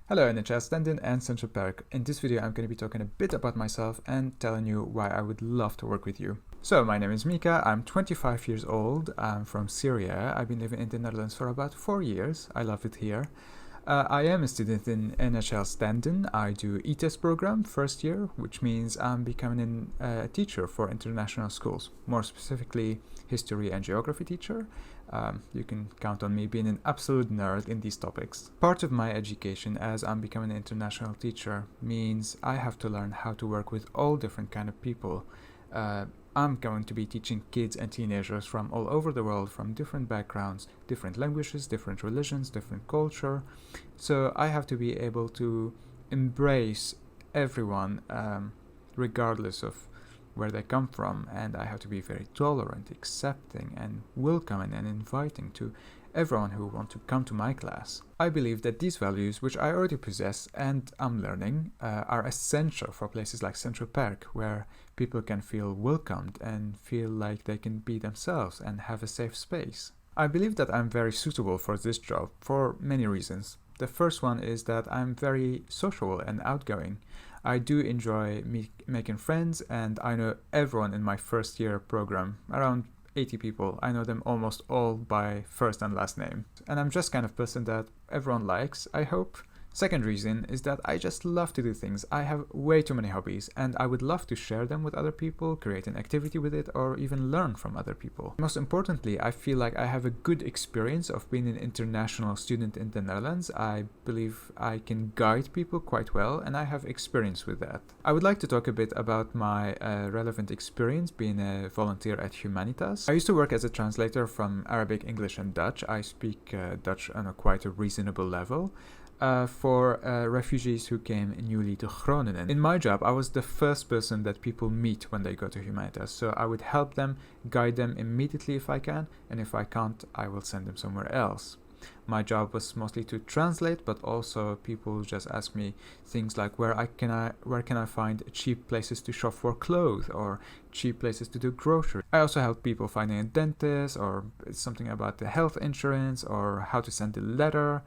Hello NHL stand-in and Central Park. In this video I'm going to be talking a bit about myself and telling you why I would love to work with you. So my name is Mika, I'm 25 years old, I'm from Syria, I've been living in the Netherlands for about 4 years, I love it here. I am a student in NHL stand-in. I do e-test program first year, which means I'm becoming a teacher for international schools, more specifically history and geography teacher. You can count on me being an absolute nerd in these topics. Part of my education as I'm becoming an international teacher means I have to learn how to work with all different kind of people. I'm going to be teaching kids and teenagers from all over the world, from different backgrounds, different languages, different religions, different culture. So I have to be able to embrace everyone, regardless of where they come from, and I have to be very tolerant, accepting, and welcoming and inviting to everyone who wants to come to my class. I believe that these values, which I already possess and I'm learning, are essential for places like Central Park, where people can feel welcomed and feel like they can be themselves and have a safe space. I believe that I'm very suitable for this job for many reasons. The first one is that I'm very social and outgoing. I do enjoy making friends, and I know everyone in my first year program, around 80 people. I know them almost all by first and last name. And I'm just kind of person that everyone likes, I hope. Second reason is that I just love to do things. I have way too many hobbies and I would love to share them with other people, create an activity with it, or even learn from other people. Most importantly, I feel like I have a good experience of being an international student in the Netherlands. I believe I can guide people quite well and I have experience with that. I would like to talk a bit about my relevant experience being a volunteer at Humanitas. I used to work as a translator from Arabic, English and Dutch. I speak Dutch on a quite a reasonable level. For refugees who came newly to Groningen. In my job, I was the first person that people meet when they go to Humanitas, so I would help them, guide them immediately if I can, and if I can't, I will send them somewhere else. My job was mostly to translate, but also people just ask me things like where can I find cheap places to shop for clothes or cheap places to do groceries. I also help people finding a dentist or something about the health insurance or how to send a letter.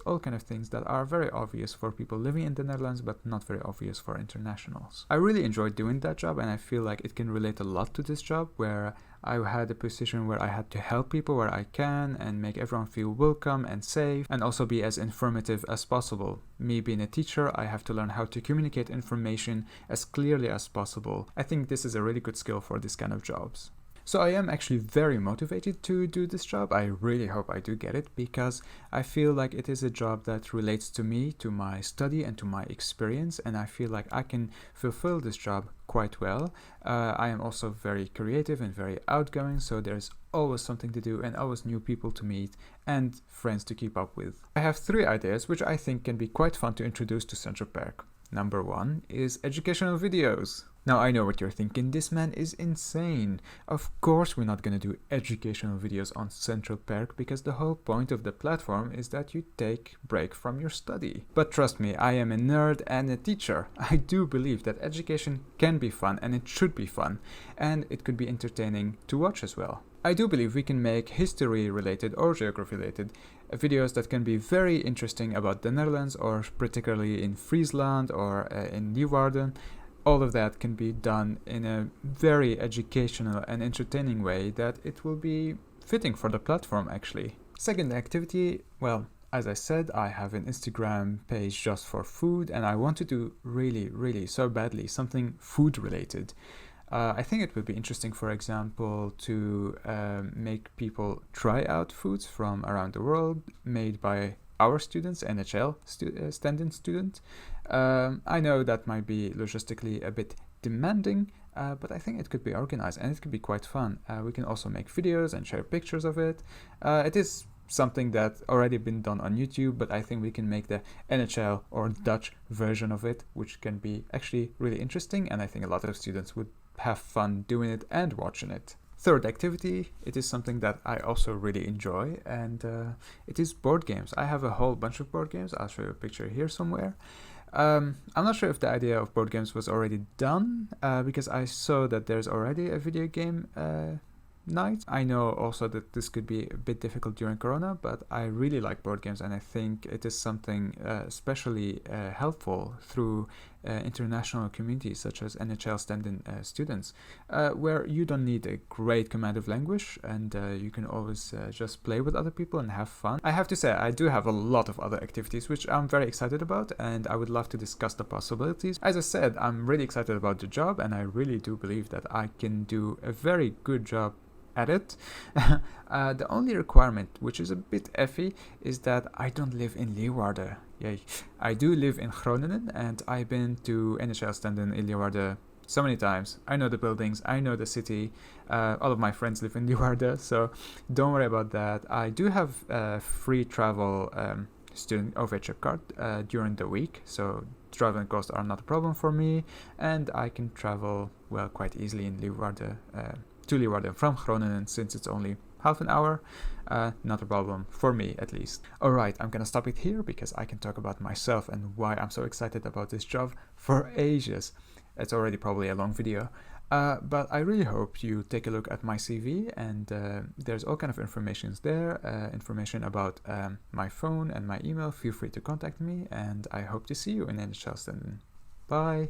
All kind of things that are very obvious for people living in the Netherlands but not very obvious for internationals. I really enjoyed doing that job and I feel like it can relate a lot to this job where I had a position where I had to help people where I can and make everyone feel welcome and safe and also be as informative as possible. Me being a teacher, I have to learn how to communicate information as clearly as possible. I think this is a really good skill for this kind of jobs. So I am actually very motivated to do this job. I really hope I do get it because I feel like it is a job that relates to me, to my study and to my experience, and I feel like I can fulfill this job quite well. I am also very creative and very outgoing, so there's always something to do and always new people to meet and friends to keep up with. I have 3 ideas which I think can be quite fun to introduce to Central Park. Number 1 is educational videos. Now I know what you're thinking, this man is insane. Of course we're not gonna do educational videos on Central Park because the whole point of the platform is that you take break from your study. But trust me, I am a nerd and a teacher. I do believe that education can be fun and it should be fun and it could be entertaining to watch as well. I do believe we can make history related or geography related videos that can be very interesting about the Netherlands or particularly in Friesland or in Leeuwarden. All of that can be done in a very educational and entertaining way that it will be fitting for the platform actually. Second activity, well, as I said, I have an Instagram page just for food and I want to do really so badly something food related. I think it would be interesting, for example, to make people try out foods from around the world made by our students, NHL stand-in student. I know that might be logistically a bit demanding, but I think it could be organized and it could be quite fun. We can also make videos and share pictures of it. It is something that already been done on YouTube, but I think we can make the NHL or Dutch version of it, which can be actually really interesting, and I think a lot of students would have fun doing it and watching it. Third activity, it is something that I also really enjoy, and it is board games. I have a whole bunch of board games. I'll show you a picture here somewhere. I'm not sure if the idea of board games was already done, because I saw that there's already a video game night. I know also that this could be a bit difficult during Corona, but I really like board games, and I think it is something especially helpful through international communities such as NHL stand-in students, where you don't need a great command of language, and you can always just play with other people and have fun. I have to say, I do have a lot of other activities which I'm very excited about, and I would love to discuss the possibilities. As I said, I'm really excited about the job, and I really do believe that I can do a very good job at it. The only requirement, which is a bit iffy, is that I don't live in Leeuwarden. Yay. I do live in Groningen, and I've been to NHL stand-in Leeuwarden so many times. I know the buildings, I know the city. All of my friends live in Leeuwarden, so don't worry about that. I do have free travel student overchip card during the week, so traveling costs are not a problem for me, and I can travel well quite easily in Leeuwarden to Leeuwarden from Groningen, since it's only half an hour. Not a problem for me, at least. Alright, I'm gonna stop it here because I can talk about myself and why I'm so excited about this job for ages. It's already probably a long video, but I really hope you take a look at my CV, and there's all kind of information there, information about my phone and my email. Feel free to contact me, and I hope to see you in NHL stand-in. Bye!